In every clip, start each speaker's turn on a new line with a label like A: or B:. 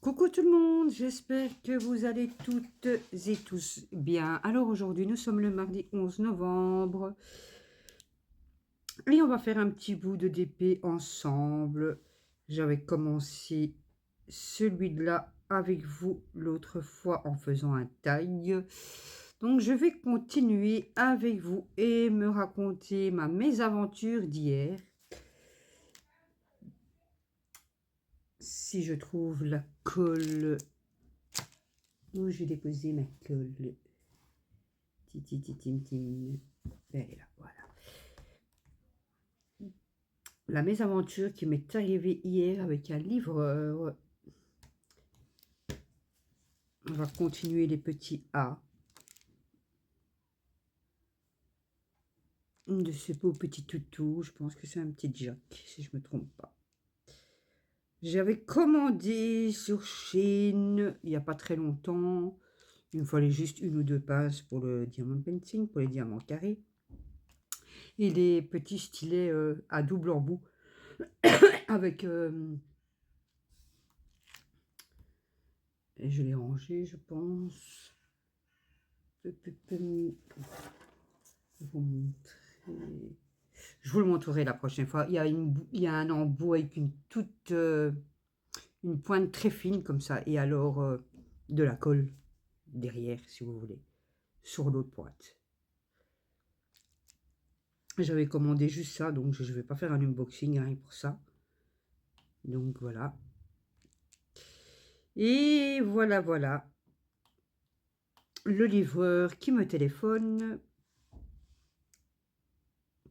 A: Coucou tout le monde, j'espère que vous allez toutes et tous bien. Alors aujourd'hui, nous sommes le mardi 11 novembre et on va faire un petit bout de DP ensemble. J'avais commencé celui-là avec vous l'autre fois en faisant un taille. Donc je vais continuer avec vous et me raconter ma mésaventure d'hier. Si je trouve la colle où j'ai déposé ma colle. Titi, tim, tim. Elle est là, voilà. La mésaventure qui m'est arrivée hier avec un livreur. On va continuer les petits A. De ce beau petit toutou. Je pense que c'est un petit Jack, si je ne me trompe pas. J'avais commandé sur Chine il n'y a pas très longtemps. Il me fallait juste une ou deux pinces pour le diamond painting, pour les diamants carrés. Et les petits stylets à double embout avec... et je l'ai rangé, je pense. Je vous le montrerai la prochaine fois. Il y a un embout avec une une pointe très fine comme ça. Et alors de la colle derrière, si vous voulez, sur l'autre pointe. J'avais commandé juste ça, donc je ne vais pas faire un unboxing hein, pour ça. Donc voilà. Et voilà, voilà. Le livreur qui me téléphone,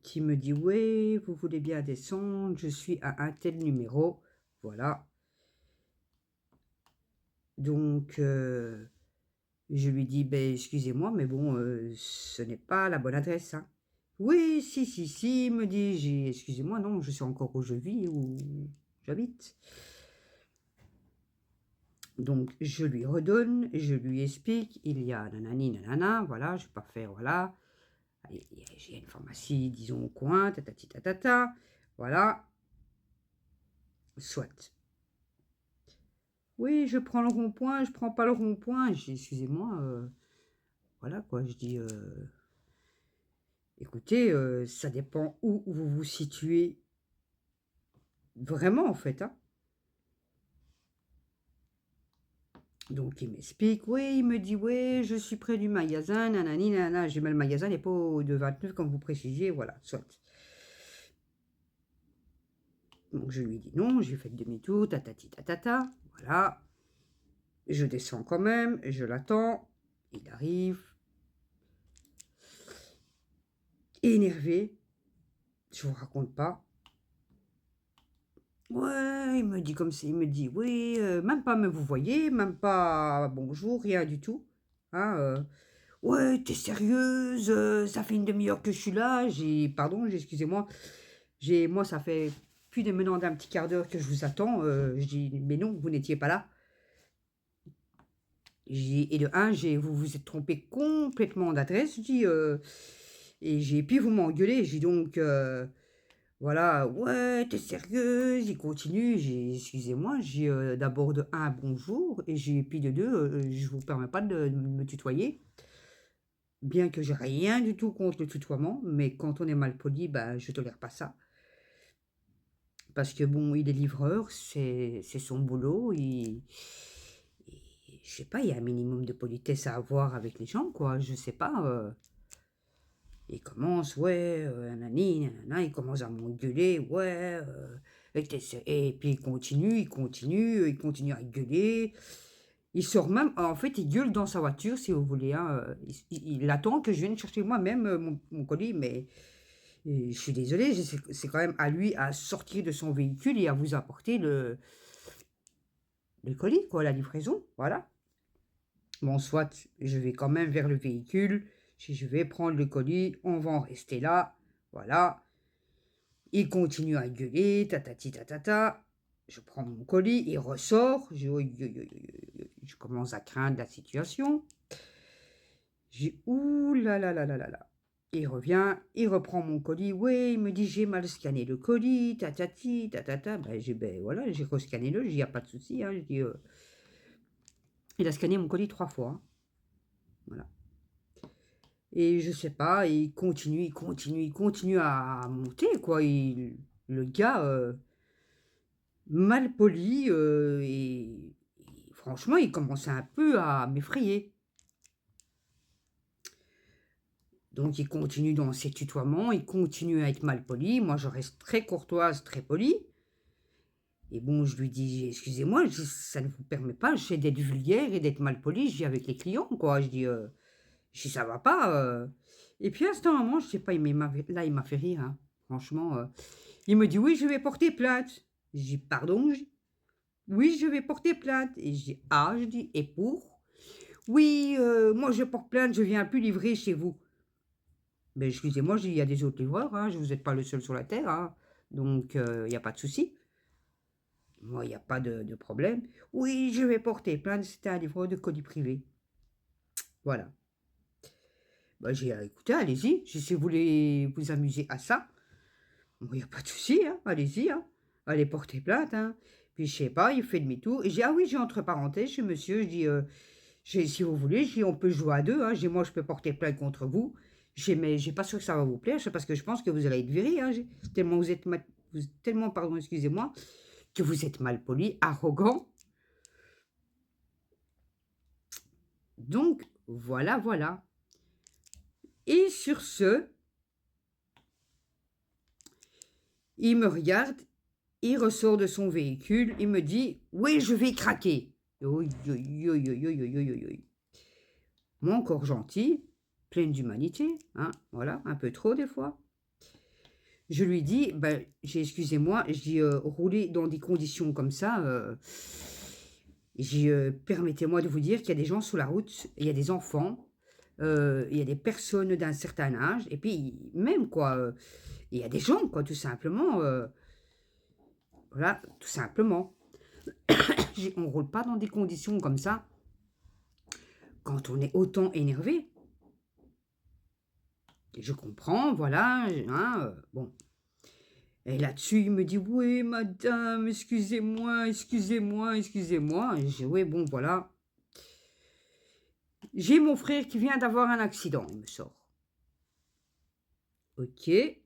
A: qui me dit « Oui, vous voulez bien descendre, je suis à un tel numéro. » Voilà. Donc, je lui dis « Ben, excusez-moi, mais bon, ce n'est pas la bonne adresse. Hein. » Oui, si, me dit « Excusez-moi, non, je sais encore où je vis, où j'habite. » Donc, je lui redonne, je lui explique, il y a nanani, nanana, voilà, je ne vais pas faire, voilà. J'ai une pharmacie, disons, au coin, tatati, tatata, voilà. Soit. Oui, je prends le rond-point, je prends pas le rond-point. Je dis, excusez-moi, voilà quoi, je dis, écoutez, ça dépend où vous vous situez vraiment en fait. Hein. Donc il m'explique, oui, il me dit, oui, je suis près du magasin, nanani, nanana. J'ai mal le magasin, n'est pas au de 29 comme vous précisiez, voilà, soit. Donc je lui dis non, j'ai fait demi-tour, tatati, tatata, voilà. Je descends quand même, je l'attends, il arrive. Énervé, je vous raconte pas. Ouais, il me dit comme ça, il me dit oui, même pas me vous voyez, même pas bonjour, rien du tout. Hein, ouais, t'es sérieuse, ça fait une demi-heure que je suis là. J'ai, pardon, excusez-moi, moi ça fait plus de maintenant d'un petit quart d'heure que je vous attends. Je dis mais non, vous n'étiez pas là. Et de un, vous vous êtes trompé complètement d'adresse. Je dis et puis vous m'engueulez. J'ai donc voilà, ouais, t'es sérieuse, il continue, j'ai, excusez-moi, j'ai d'abord de un bonjour, et j'ai puis de deux, je vous permets pas de me tutoyer, bien que j'ai rien du tout contre le tutoiement, mais quand on est mal poli, bah, je tolère pas ça. Parce que bon, il est livreur, c'est son boulot, je sais pas, il y a un minimum de politesse à avoir avec les gens, quoi, je sais pas, il commence, ouais, nanani, nanana, il commence à m'engueuler, ouais, et puis il continue à gueuler. Il sort même, en fait, il gueule dans sa voiture, si vous voulez. Hein, il attend que je vienne chercher moi-même mon colis, mais je suis désolée, c'est quand même à lui à sortir de son véhicule et à vous apporter le colis, quoi, la livraison, voilà. Bon, soit, je vais quand même vers le véhicule. Si je vais prendre le colis, on va en rester là. Voilà. Il continue à gueuler, tatati tatata. Je prends mon colis, il ressort. Je commence à craindre la situation. J'ai ouh là là là là là là. Il revient, il reprend mon colis. Oui, il me dit j'ai mal scanné le colis, tatati tatata. Ben, ben voilà, j'ai rescanné le, il n'y a pas de souci. Hein. Je dis Il a scanné mon colis 3 fois, hein. Voilà. Et je sais pas, il continue, il continue, il continue à monter, quoi. Le gars, mal poli, et franchement, il commençait un peu à m'effrayer. Donc il continue dans ses tutoiements, il continue à être mal poli. Moi, je reste très courtoise, très polie. Et bon, je lui dis: «Excusez-moi», je dis: «Ça ne vous permet pas, je sais, d'être vulgaire et d'être mal poli», je dis, «avec les clients, quoi». Je dis: «Ça va pas». Et puis à un moment, je sais pas, il m'a fait rire, hein, franchement, il me dit: «Oui, je vais porter plainte». Je dis: «Pardon?» Je dis: «Oui, je vais porter plainte». Et je dis: «Ah», je dis: «Et pour?» «Oui, moi je porte plainte, je viens plus livrer chez vous». «Beh, excusez-moi», je dis: «Il y a des autres livreurs, hein, vous êtes pas le seul sur la terre, hein, donc il y a pas de souci. Moi, il y a pas de problème». «Oui, je vais porter plainte, c'était un livreur de colis privé». Voilà. Bah, j'ai dit: «Écoutez, allez-y, si vous voulez vous amuser à ça, bon, il y a pas de souci, hein, allez-y, hein, allez porter plainte, hein». Puis je sais pas, il fait demi-tour et j'ai «Ah oui», j'ai entre parenthèses chez monsieur, je dis: j'ai si vous voulez», je dis: «On peut jouer à 2, hein». Je dis: «Moi, je peux porter plainte contre vous». J'ai «Mais j'ai pas sûr que ça va vous plaire, c'est parce que je pense que vous allez être viré, hein», j'ai tellement vous êtes mal vous tellement, pardon, excusez-moi, que vous êtes malpoli, arrogant. Donc voilà, voilà. Et sur ce, il me regarde, il ressort de son véhicule, il me dit: «Oui, je vais craquer». Oi, oi, oi, oi, oi, oi, oi, oi. Moi encore gentille, pleine d'humanité, hein, voilà, un peu trop des fois. Je lui dis: «Bah, j'ai excusez-moi», je dis: «Rouler dans des conditions comme ça, j'ai, permettez-moi de vous dire qu'il y a des gens sur la route, il y a des enfants, il y a des personnes d'un certain âge et puis même quoi, il y a des gens quoi, tout simplement, voilà, tout simplement. J'ai On roule pas dans des conditions comme ça quand on est autant énervé». Et je comprends, voilà, hein, bon. Et là-dessus, il me dit: «Oui, madame, excusez-moi, excusez-moi, excusez-moi». Et je dis: «Oui, bon, voilà, j'ai mon frère qui vient d'avoir un accident», il me sort. «OK». Et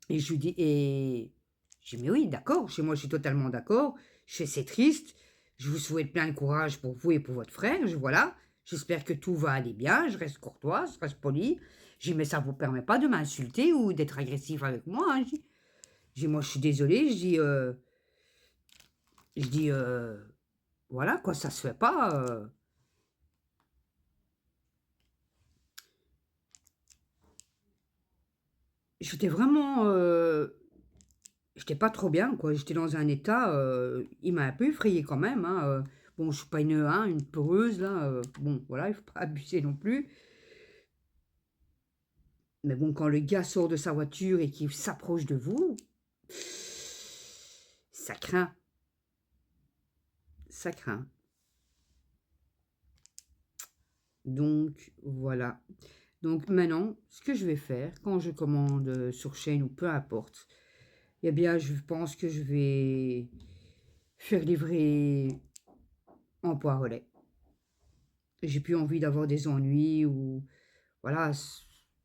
A: je lui dis et je dis: «Mais oui, d'accord, chez moi, je suis totalement d'accord. Je fais c'est triste. Je vous souhaite plein de courage pour vous et pour votre frère. Voilà, j'espère que tout va aller bien». Je reste courtoise, je reste polie. Je dis: «Mais ça ne vous permet pas de m'insulter ou d'être agressif avec moi, hein», je dis: «Moi, je suis désolée». Je dis: voilà quoi, ça se fait pas, J'étais vraiment, j'étais pas trop bien quoi, j'étais dans un état, il m'a un peu effrayée quand même, hein, bon je suis pas une peureuse là, bon voilà, il faut pas abuser non plus. Mais bon, quand le gars sort de sa voiture et qu'il s'approche de vous, ça craint, ça craint. Donc voilà. Donc maintenant, ce que je vais faire quand je commande, sur chaîne ou peu importe, eh bien je pense que je vais faire livrer en poids relais. J'ai plus envie d'avoir des ennuis ou voilà,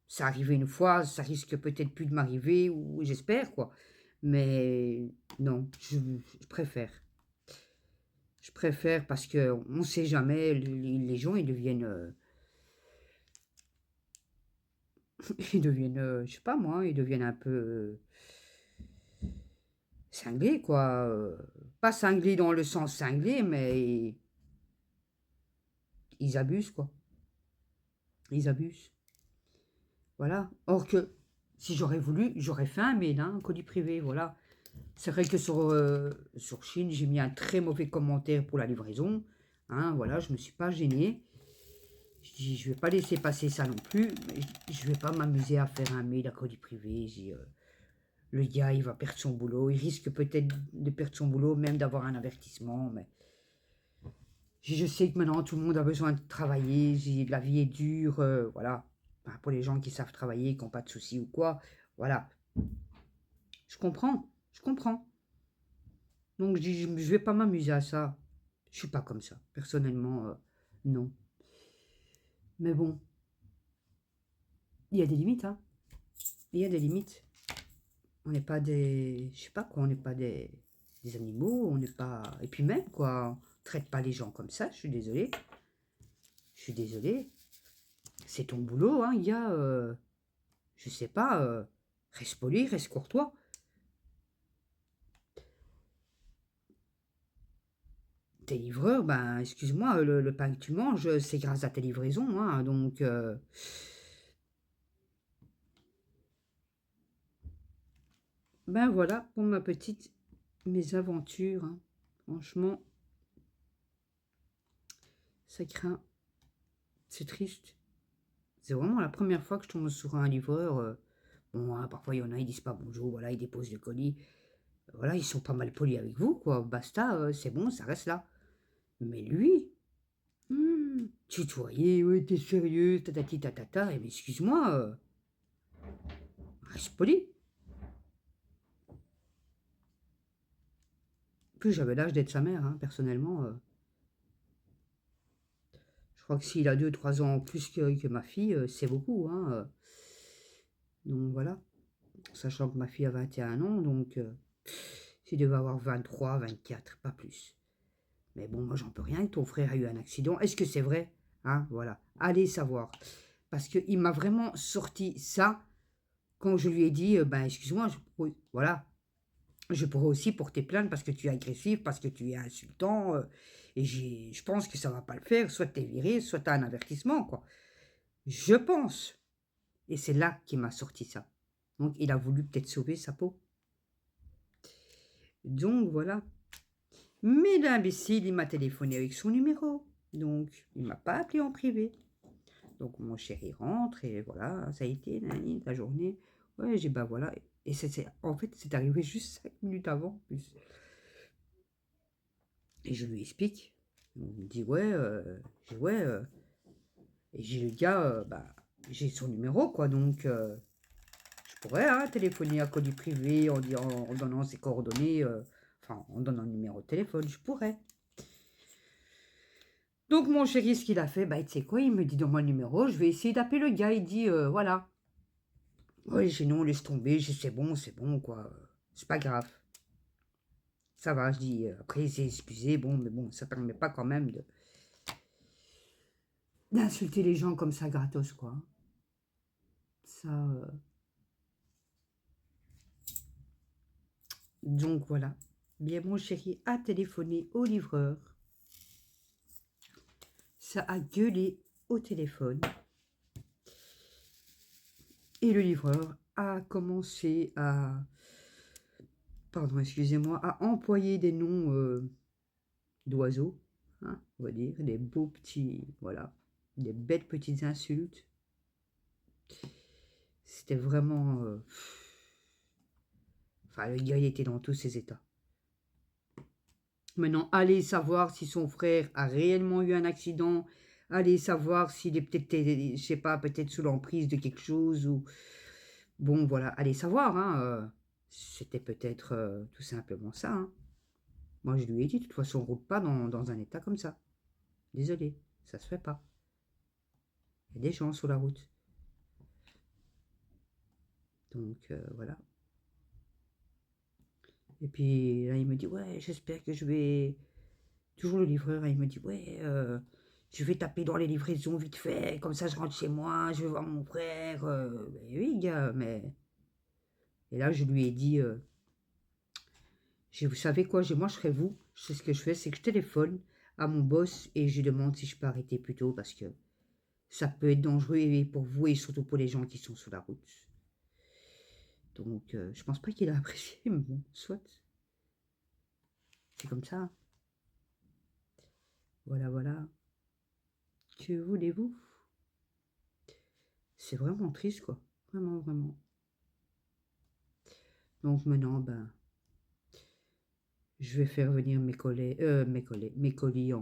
A: c'est arrivé une fois, ça risque peut-être plus de m'arriver ou j'espère quoi. Mais non, je préfère. Je préfère parce qu'on ne sait jamais, les gens ils deviennent, ils deviennent, je sais pas moi, ils deviennent un peu, cinglés quoi, pas cinglés dans le sens cinglé, mais ils abusent quoi, ils abusent. Voilà. Or que si j'aurais voulu, j'aurais fait un mail, hein, un colis privé, voilà. C'est vrai que sur Chine, j'ai mis un très mauvais commentaire pour la livraison, hein, voilà, je me suis pas gênée. Je dis: «Je vais pas laisser passer ça non plus, mais je vais pas m'amuser à faire un mail à colis privé». J'ai, le gars, il va perdre son boulot, il risque peut-être de perdre son boulot, même d'avoir un avertissement, mais je sais que maintenant tout le monde a besoin de travailler, la vie est dure, voilà. Enfin, pour les gens qui savent travailler, qui ont pas de soucis ou quoi, voilà. Je comprends, je comprends. Donc je dis: «Je vais pas m'amuser à ça». Je suis pas comme ça. Personnellement, non. Mais bon, il y a des limites, hein. Il y a des limites. On n'est pas des... Je sais pas quoi, on n'est pas des animaux, on n'est pas... Et puis même, quoi, on traite pas les gens comme ça, je suis désolée. Je suis désolée. C'est ton boulot, hein, il y a... je sais pas, reste poli, reste courtois. Tes livreurs, ben, excuse-moi, le pain que tu manges, c'est grâce à tes livraisons, hein, donc... ben voilà pour ma petite mésaventures, hein. Franchement, ça craint. C'est triste. C'est vraiment la première fois que je tombe sur un livreur. Bon, hein, parfois, il y en a, ils disent pas bonjour, voilà, ils déposent le colis. Voilà, ils sont pas mal polis avec vous, quoi. Basta, c'est bon, ça reste là. Mais lui, tutoyer, ouais, t'es sérieux, tatati tatata. Eh bien, excuse-moi, reste poli. En plus, j'avais l'âge d'être sa mère, hein, personnellement. Je crois que s'il a 2 3 ans en plus que ma fille, c'est beaucoup, hein. Donc voilà. Sachant que ma fille a 21 ans, donc s'il devait avoir 23 24 pas plus. Mais bon, moi, j'en peux rien que ton frère a eu un accident. Est-ce que c'est vrai? Hein, voilà. Allez savoir. Parce qu'il m'a vraiment sorti ça quand je lui ai dit, ben, excuse-moi, voilà, je pourrais aussi porter plainte parce que tu es agressif, parce que tu es insultant. Et je pense que ça va pas le faire. Soit tu es viré, soit tu as un avertissement, quoi. Je pense. Et c'est là qu'il m'a sorti ça. Donc, il a voulu peut-être sauver sa peau. Donc, voilà. Mais l'imbécile, il m'a téléphoné avec son numéro. Donc, il m'a pas appelé en privé. Donc, mon chéri rentre et voilà, ça a été la journée. Ouais, j'ai bah voilà. Et en fait, c'est arrivé juste 5 minutes avant, en plus. Et je lui explique. Il me dit, ouais, et j'ai le gars, bah, j'ai son numéro, quoi. Donc, je pourrais hein, téléphoner à colis privé en donnant ses coordonnées, enfin, en donnant le numéro de téléphone, je pourrais. Donc, mon chéri, ce qu'il a fait, bah, tu sais quoi, il me dit dans mon numéro, je vais essayer d'appeler le gars. Il dit, voilà. Oui, sinon, laisse tomber, c'est bon, quoi. C'est pas grave. Ça va, je dis. Après, il s'est excusé, bon, mais bon, ça permet pas quand même d'insulter les gens comme ça gratos, quoi. Ça. Donc, voilà. Bien, mon chéri a téléphoné au livreur. Ça a gueulé au téléphone. Et le livreur a commencé à, pardon, excusez-moi, à employer des noms d'oiseaux, hein, on va dire, des beaux petits, voilà, des bêtes petites insultes. C'était vraiment, enfin, le gars, il était dans tous ses états. Maintenant, allez savoir si son frère a réellement eu un accident. Allez savoir s'il est peut-être, je sais pas, peut-être sous l'emprise de quelque chose ou... Bon, voilà, allez savoir, hein. C'était peut-être tout simplement ça, hein. Moi, je lui ai dit, de toute façon, on ne roule pas dans un état comme ça. Désolé, ça se fait pas. Il y a des gens sur la route. Donc, voilà. Et puis, là, il me dit, ouais, j'espère que je vais... Toujours le livreur, hein, il me dit, ouais, je vais taper dans les livraisons vite fait, comme ça je rentre chez moi, je vais voir mon frère. Ben oui, gars, mais... Et là, je lui ai dit, vous savez quoi, moi je serais vous, c'est ce que je fais, c'est que je téléphone à mon boss et je lui demande si je peux arrêter plus tôt parce que ça peut être dangereux et pour vous et surtout pour les gens qui sont sur la route. Donc, je pense pas qu'il a apprécié, mais bon, soit. C'est comme ça. Voilà, voilà. Que voulez-vous? C'est vraiment triste, quoi. Vraiment, vraiment. Donc maintenant, ben, je vais faire venir mes colis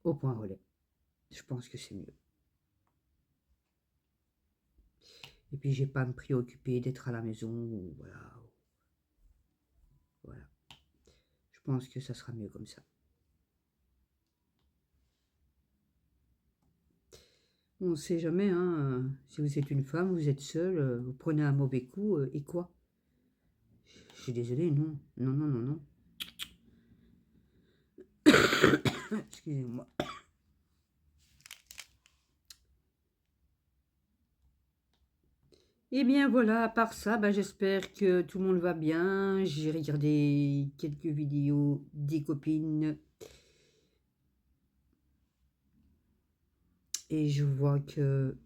A: au point relais. Je pense que c'est mieux. Et puis, j'ai pas à me préoccuper d'être à la maison, ou voilà. Voilà. Je pense que ça sera mieux comme ça. On ne sait jamais, hein, si vous êtes une femme, vous êtes seule, vous prenez un mauvais coup, et quoi? Je suis désolée, non. Non, non, non, non. Excusez-moi. Eh bien voilà, à part ça, bah, j'espère que tout le monde va bien. J'ai regardé quelques vidéos des copines et je vois que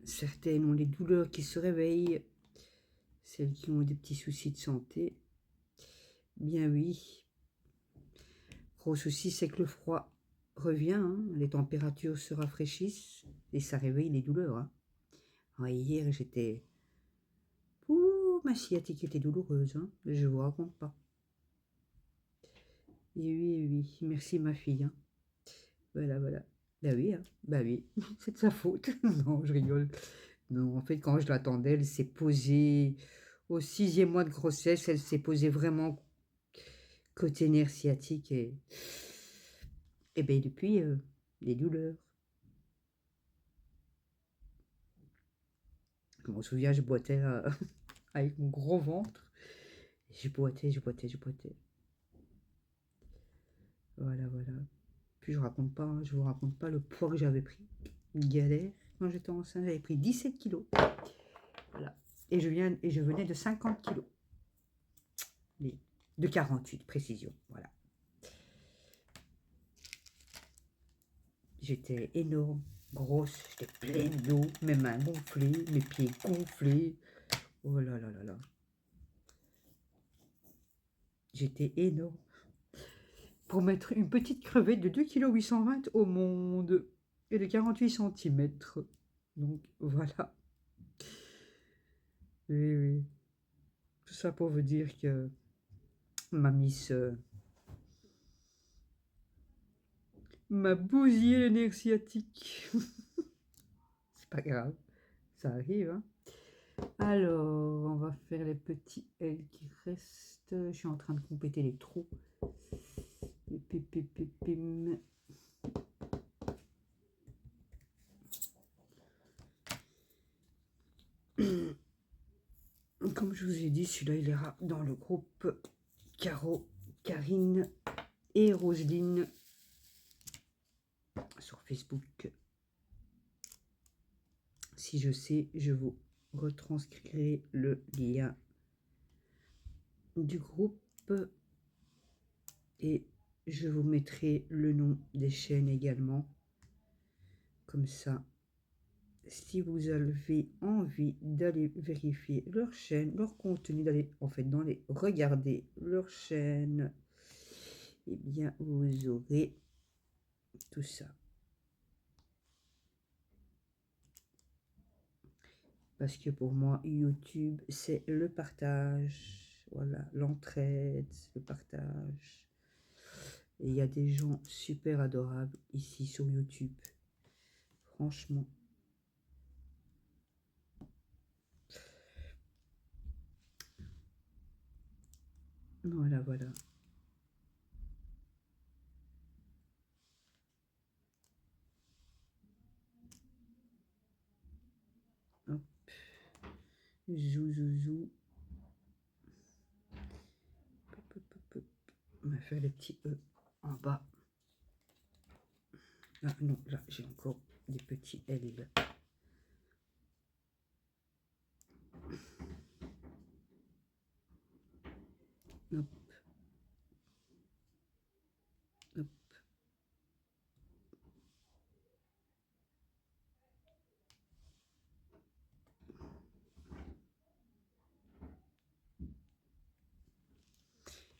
A: certaines ont des douleurs qui se réveillent, celles qui ont des petits soucis de santé. Bien oui, gros souci, c'est que le froid revient, hein, les températures se rafraîchissent et ça réveille les douleurs, hein. Ouais, hier, j'étais... Ouh, ma sciatique était douloureuse, hein, je vous raconte pas. Et oui, oui, merci ma fille, hein. Voilà, voilà. Bah oui, c'est de sa faute. Non, je rigole. Non, en fait, quand je l'attendais, elle s'est posée au 6e mois de grossesse, elle s'est posée vraiment côté nerf sciatique et ben depuis, les douleurs. Je me souviens, je boitais, avec mon gros ventre. Je boitais, je boitais, je boitais. Voilà, voilà. Puis je raconte pas, hein, je vous raconte pas le poids que j'avais pris. Une galère. Quand j'étais enceinte, j'avais pris 17 kilos. Voilà. Et je venais de 50 kilos. De 48, précision. Voilà. J'étais énorme, grosse, j'étais pleine d'eau, mes mains gonflées, mes pieds gonflés. Oh là là là là. J'étais énorme. Pour mettre une petite crevette de 2,820 kg au monde et de 48 centimètres. Donc voilà. Oui, oui. Tout ça pour vous dire que ma miss m'a bousillé le nerf sciatique. C'est pas grave, ça arrive, hein. Alors, on va faire les petits L qui restent. Je suis en train de compléter les trous. Pim. Comme je vous ai dit, celui-là, il ira dans le groupe Caro, Karine et Roselyne sur Facebook. Si je sais, je vous retranscrirai le lien du groupe et je vous mettrai le nom des chaînes également. Comme ça, si vous avez envie d'aller vérifier leur chaîne, leur contenu, d'aller regarder leur chaîne, eh bien vous aurez tout ça. Parce que pour moi, YouTube, c'est le partage. Voilà, l'entraide, le partage. Et il y a des gens super adorables ici sur YouTube. Franchement. Voilà, voilà. Hop. Zou. Hop. On va faire les petits E en bas. Ah non, là, j'ai encore des petits L. Hop. Hop.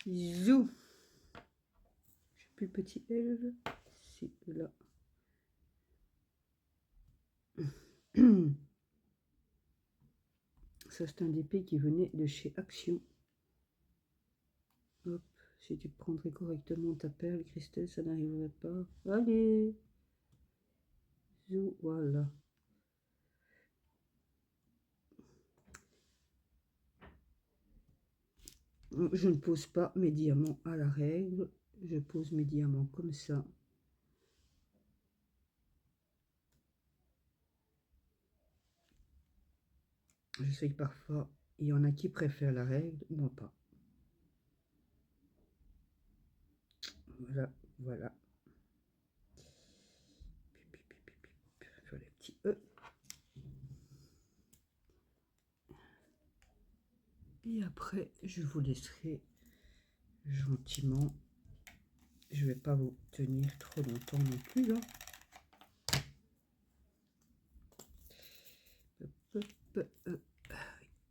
A: Zou. J'ai plus le petit L. C'est là. Ça, c'est un DP qui venait de chez Action. Hop, si tu prendrais correctement ta perle, Christelle, ça n'arriverait pas. Allez. Zou, voilà. Je ne pose pas mes diamants à la règle. Je pose mes diamants comme ça. Je sais que parfois, il y en a qui préfèrent la règle, moi pas. Voilà, voilà. Sur les petits E. Et après, je vous laisserai gentiment. Je vais pas vous tenir trop longtemps non plus là.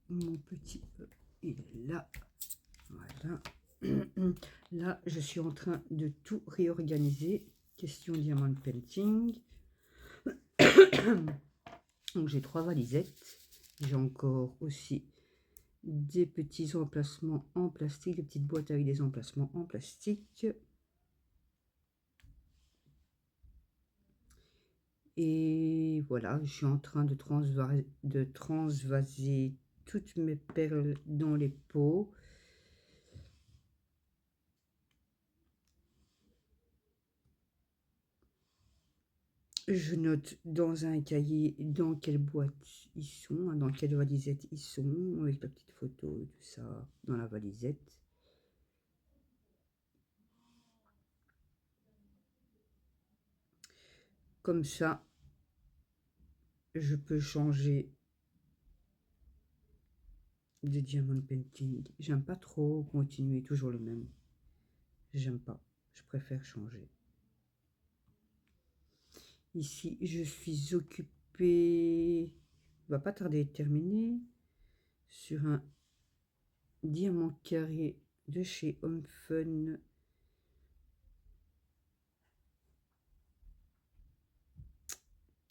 A: Mon petit E, il est là. Voilà. Là, je suis en train de tout réorganiser. Question diamant painting. Donc, j'ai 3 valisettes. J'ai encore aussi des petits emplacements en plastique, des petites boîtes avec des emplacements en plastique. Et voilà, je suis en train de transvaser toutes mes perles dans les pots. Je note dans un cahier dans quelle boîte ils sont, dans quelle valisette ils sont, avec la petite photo et tout ça dans la valisette. Comme ça, je peux changer de diamond painting. J'aime pas trop continuer toujours le même. J'aime pas. Je préfère changer. Ici, je suis occupée, va pas tarder à terminer, sur un diamant carré de chez Home Fun.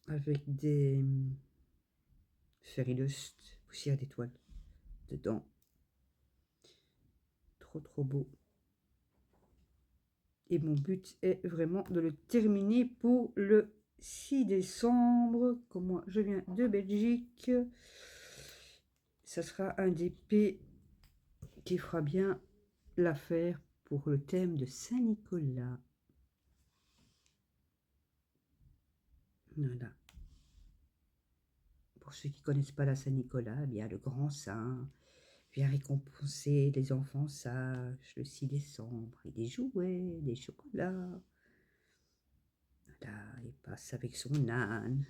A: Avec des fairy dust, poussière d'étoiles dedans. Trop trop beau. Et mon but est vraiment de le terminer pour le 6 décembre. Comme moi, je viens de Belgique. Ça sera un d'épée qui fera bien l'affaire pour le thème de Saint-Nicolas. Voilà. Pour ceux qui ne connaissent pas la Saint-Nicolas, eh bien le grand saint vient récompenser les enfants sages le 6 décembre. Et des jouets, des chocolats. Voilà, il passe avec son âne.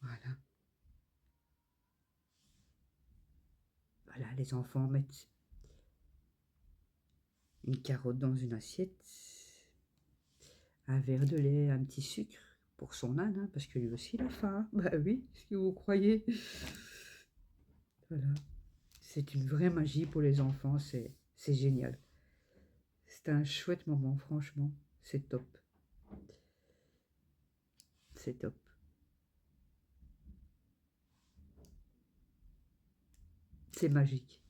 A: Voilà. Voilà, les enfants mettent une carotte dans une assiette, un verre de lait, un petit sucre pour son âne, hein, parce que lui aussi il a faim. Bah oui, ce que vous croyez. Voilà. C'est une vraie magie pour les enfants, c'est génial. C'est un chouette moment, franchement. C'est top. C'est top. C'est magique.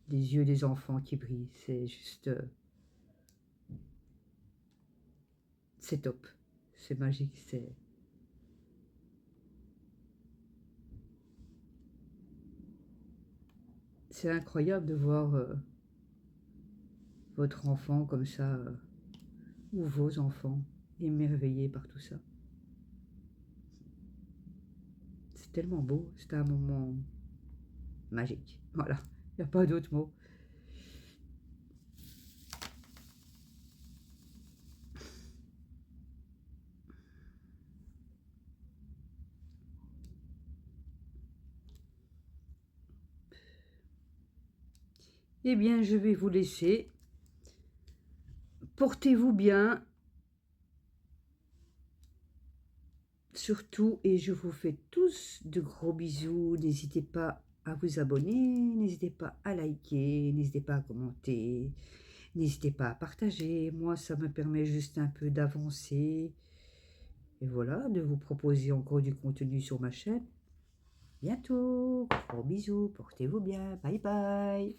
A: Les yeux des enfants qui brillent, c'est juste... c'est top. C'est magique, c'est incroyable de voir votre enfant comme ça, ou vos enfants, émerveillés par tout ça. C'est tellement beau, c'est un moment magique. Voilà, il n'y a pas d'autre mot. Eh bien, je vais vous laisser. Portez-vous bien. Surtout, et je vous fais tous de gros bisous. N'hésitez pas à vous abonner, n'hésitez pas à liker, n'hésitez pas à commenter, n'hésitez pas à partager. Moi, ça me permet juste un peu d'avancer. Et voilà, de vous proposer encore du contenu sur ma chaîne. Bientôt, gros bisous, portez-vous bien, bye bye.